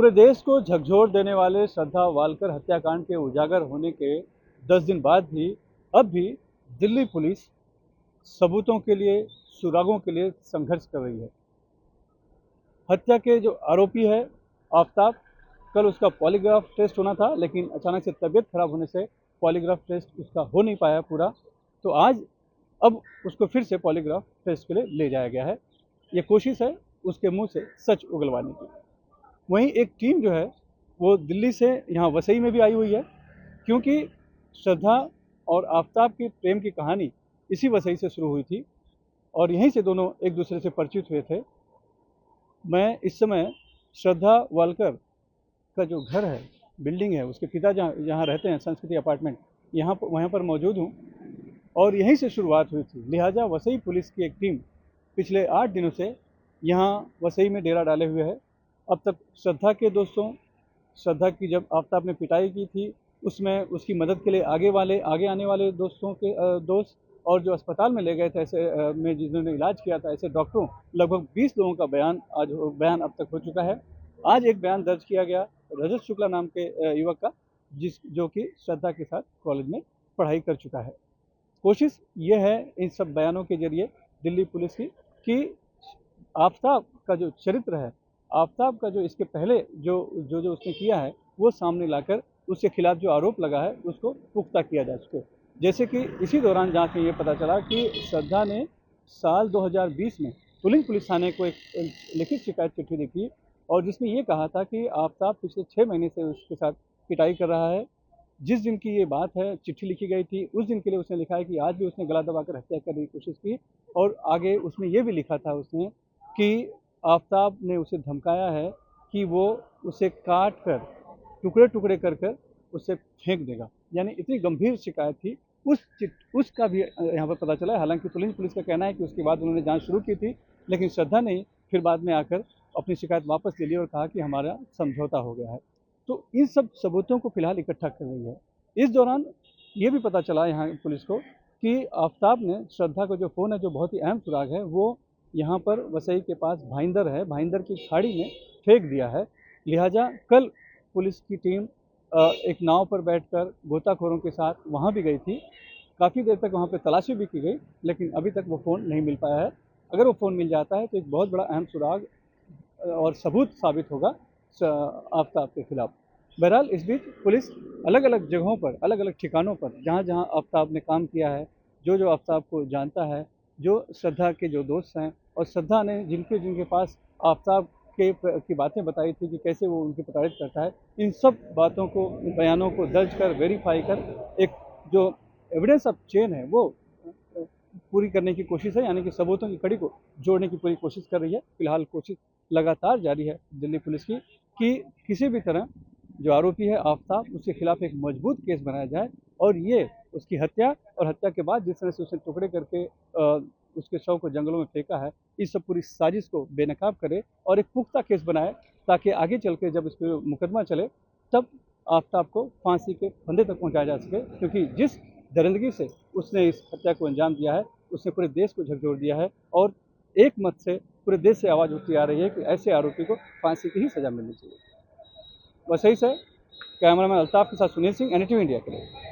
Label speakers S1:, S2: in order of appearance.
S1: पूरे देश को झकझोर देने वाले श्रद्धा वालकर हत्याकांड के उजागर होने के 10 दिन बाद भी अब भी दिल्ली पुलिस सबूतों के लिए, सुरागों के लिए संघर्ष कर रही है। हत्या के जो आरोपी है आफ्ताब, कल उसका पॉलीग्राफ टेस्ट होना था, लेकिन अचानक से तबीयत खराब होने से पॉलीग्राफ टेस्ट उसका हो नहीं पाया पूरा। तो आज अब उसको फिर से पॉलीग्राफ टेस्ट के लिए ले जाया गया है। ये कोशिश है उसके मुंह से सच उगलवाने की। वहीं एक टीम जो है वो दिल्ली से यहाँ वसई में भी आई हुई है, क्योंकि श्रद्धा और आफ्ताब की प्रेम की कहानी इसी वसई से शुरू हुई थी और यहीं से दोनों एक दूसरे से परिचित हुए थे। मैं इस समय श्रद्धा वालकर का जो घर है, बिल्डिंग है, उसके पिता जहाँ रहते हैं, संस्कृति अपार्टमेंट, वहाँ पर मौजूद हूँ और यहीं से शुरुआत हुई थी। लिहाजा वसई पुलिस की एक टीम पिछले 8 दिनों से यहाँ वसई में डेरा डाले हुए है। अब तक श्रद्धा के दोस्तों, श्रद्धा की जब आफ्ताब ने पिटाई की थी उसमें उसकी मदद के लिए आगे आने वाले दोस्तों के दोस्त और जो अस्पताल में ले गए थे ऐसे में जिन्होंने इलाज किया था, ऐसे डॉक्टरों, लगभग 20 लोगों का बयान अब तक हो चुका है। आज एक बयान दर्ज किया गया रजत शुक्ला नाम के युवक का, जो कि श्रद्धा के साथ कॉलेज में पढ़ाई कर चुका है। कोशिश ये है इन सब बयानों के जरिए दिल्ली पुलिस की कि आफ्ताब का जो चरित्र है, आफ्ताब का जो इसके पहले जो उसने किया है वो सामने लाकर उसके खिलाफ जो आरोप लगा है उसको पुख्ता किया जा सके। जैसे कि इसी दौरान जांच में ये पता चला कि श्रद्धा ने साल 2020 में तुलिंग पुलिस थाने को एक लिखित शिकायत चिट्ठी लिखी और जिसमें ये कहा था कि आफ्ताब पिछले 6 महीने से उसके साथ पिटाई कर रहा है। जिस दिन की ये बात है, चिट्ठी लिखी गई थी, उस दिन के लिए उसने लिखा है कि आज भी उसने गला दबाकर हत्या करने की कोशिश की और आगे उसमें ये भी लिखा था उसने कि आफ्ताब ने उसे धमकाया है कि वो उसे काट कर टुकड़े टुकड़े कर कर उसे फेंक देगा। यानी इतनी गंभीर शिकायत थी। उसका भी यहाँ पर पता चला है। हालांकि पुलिस का कहना है कि उसके बाद उन्होंने जांच शुरू की थी, लेकिन श्रद्धा ने फिर बाद में आकर अपनी शिकायत वापस ले ली और कहा कि हमारा समझौता हो गया है। तो इन सब सबूतों को फिलहाल इकट्ठा कर रही है। इस दौरान ये भी पता चला यहाँ पुलिस को कि आफ्ताब ने श्रद्धा का जो फ़ोन है, जो बहुत ही अहम सुराग है, वो यहाँ पर वसई के पास भाईंदर है, भाईंदर की खाड़ी में फेंक दिया है। लिहाजा कल पुलिस की टीम एक नाव पर बैठकर गोताखोरों के साथ वहाँ भी गई थी। काफ़ी देर तक वहाँ पे तलाशी भी की गई, लेकिन अभी तक वो फ़ोन नहीं मिल पाया है। अगर वो फ़ोन मिल जाता है तो एक बहुत बड़ा अहम सुराग और सबूत साबित होगा आफ्ताब के खिलाफ। बहरहाल इस बीच पुलिस अलग अलग जगहों पर, अलग अलग ठिकानों पर, जहाँ जहाँ आफ्ताब ने काम किया है, जो आफ्ताब को जानता है, जो श्रद्धा के जो दोस्त हैं और श्रद्धा ने जिनके पास आफ्ताब की बातें बताई थी कि कैसे वो उनकी प्रताड़ित करता है, इन सब बातों को, बयानों को दर्ज कर, वेरीफाई कर एक जो एविडेंस ऑफ चेन है वो पूरी करने की कोशिश है। यानी कि सबूतों की कड़ी को जोड़ने की पूरी कोशिश कर रही है। फिलहाल कोशिश लगातार जारी है दिल्ली पुलिस की कि किसी भी तरह जो आरोपी है आफ्ताब, उसके खिलाफ एक मजबूत केस बनाया जाए और ये उसकी हत्या और हत्या के बाद जिस तरह से उसने टुकड़े करके उसके शव को जंगलों में फेंका है, इस सब पूरी साजिश को बेनकाब करे और एक पुख्ता केस बनाए, ताकि आगे चल के जब इस पर मुकदमा चले तब आफ्ताब को फांसी के फंदे तक पहुंचाया जा सके। क्योंकि जिस दरिंदगी से उसने इस हत्या को अंजाम दिया है, उसने पूरे देश को झकझोर दिया है और एक मत से पूरे देश से आवाज़ उठती आ रही है कि ऐसे आरोपी को फांसी की ही सज़ा मिलनी चाहिए। वसई से कैमरामैन अल्ताफ के साथ सुनील सिंह, NDTV इंडिया के लिए।